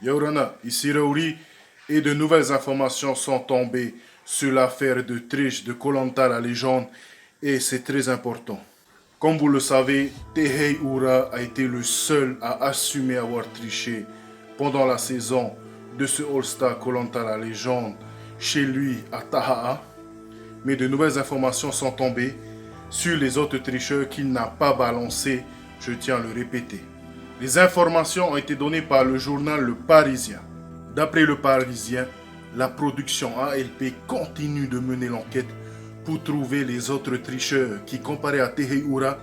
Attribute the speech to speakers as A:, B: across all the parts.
A: Yaurana, ici Raouli, et de nouvelles informations sont tombées sur l'affaire de triche de Koh Lanta la légende, et c'est très important. Comme vous le savez, Tehei Ura a été le seul à assumer avoir triché pendant la saison de ce All-Star Koh Lanta la légende chez lui à Tahaa. Mais de nouvelles informations sont tombées sur les autres tricheurs qu'il n'a pas balancé, je tiens à le répéter. Les informations ont été données par le journal Le Parisien. D'après Le Parisien, la production ALP continue de mener l'enquête pour trouver les autres tricheurs qui, comparés à Tehei Ura,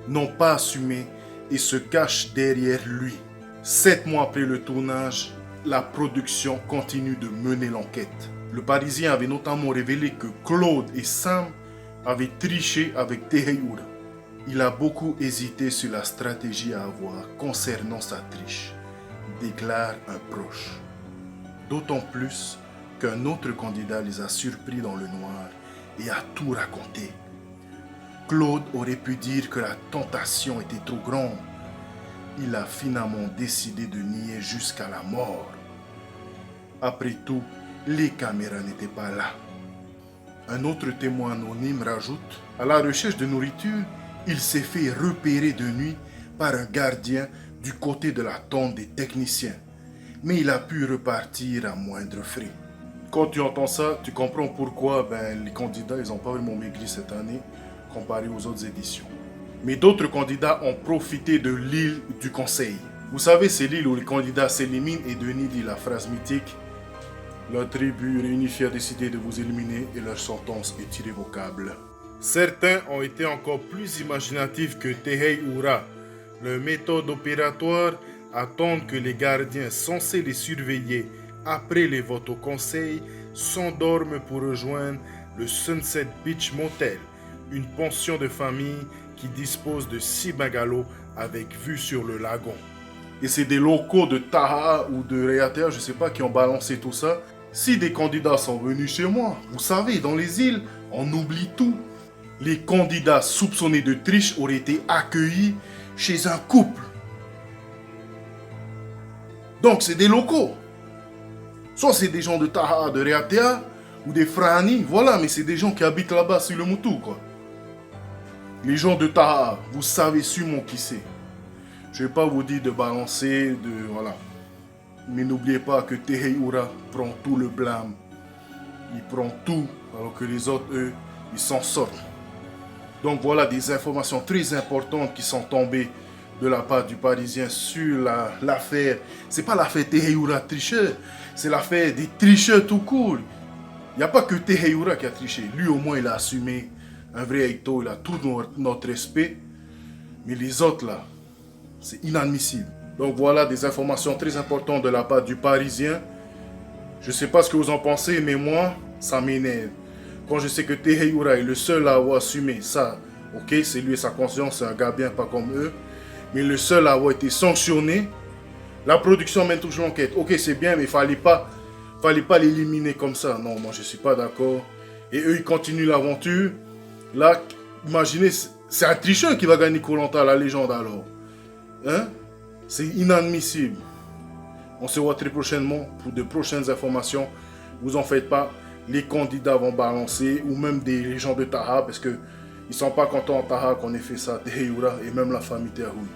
A: n'ont pas assumé et se cachent derrière lui. 7 mois après le tournage, la production continue de mener l'enquête. Le Parisien avait notamment révélé que Claude et Sam avaient triché avec Tehei Ura. Il a beaucoup hésité sur la stratégie à avoir concernant sa triche, déclare un proche. D'autant plus qu'un autre candidat les a surpris dans le noir et a tout raconté. Claude aurait pu dire que la tentation était trop grande. Il a finalement décidé de nier jusqu'à la mort. Après tout, les caméras n'étaient pas là. Un autre témoin anonyme rajoute, à la recherche de nourriture, il s'est fait repérer de nuit par un gardien du côté de la tente des techniciens. Mais il a pu repartir à moindre frais. Quand tu entends ça, tu comprends pourquoi les candidats n'ont pas vraiment maigri cette année comparé aux autres éditions. Mais d'autres candidats ont profité de l'île du Conseil. Vous savez, c'est l'île où les candidats s'éliminent et Denis dit la phrase mythique « La tribu réunifiée a décidé de vous éliminer et leur sentence est irrévocable ». Certains ont été encore plus imaginatifs que Tehei Ura. Leur méthode opératoire attendent que les gardiens censés les surveiller après les votes au conseil s'endorment pour rejoindre le Sunset Beach Motel, une pension de famille qui dispose de 6 bungalows avec vue sur le lagon. Et c'est des locaux de Tahaa ou de Raiatea, je ne sais pas, qui ont balancé tout ça. Si des candidats sont venus chez moi, vous savez, dans les îles, on oublie tout. Les candidats soupçonnés de triche auraient été accueillis chez un couple. Donc c'est des locaux. Soit c'est des gens de Tahaa, de Raiatea, ou des Frani, voilà, mais c'est des gens qui habitent là-bas sur le Moutou, quoi. Les gens de Tahaa, vous savez sûrement qui c'est. Je ne vais pas vous dire de balancer, voilà. Mais n'oubliez pas que Tehei Ura prend tout le blâme. Il prend tout, alors que les autres, eux, ils s'en sortent. Donc voilà des informations très importantes qui sont tombées de la part du Parisien sur l'affaire. C'est pas l'affaire Tehei Ura tricheur, c'est l'affaire des tricheurs tout court. Il n'y a pas que Tehei Ura qui a triché. Lui au moins il a assumé un vrai Aito, il a tout notre respect. Mais les autres là, c'est inadmissible. Donc voilà des informations très importantes de la part du Parisien. Je ne sais pas ce que vous en pensez, mais moi, ça m'énerve. Quand je sais que Tehei Ura est le seul à avoir assumé ça, ok, c'est lui et sa conscience, c'est un gars bien, pas comme eux. Mais le seul à avoir été sanctionné, la production mène toujours l'enquête. Ok, c'est bien, mais il fallait pas l'éliminer comme ça. Non, moi je ne suis pas d'accord. Et eux, ils continuent l'aventure. Là, imaginez, c'est un tricheur qui va gagner Koh Lanta la légende alors. Hein? C'est inadmissible. On se voit très prochainement pour de prochaines informations. Vous en faites pas. Les candidats vont balancer, ou même des gens de Tahaa, parce qu'ils ne sont pas contents en Tahaa qu'on ait fait ça, Tehei Ura et même la famille Terhoui.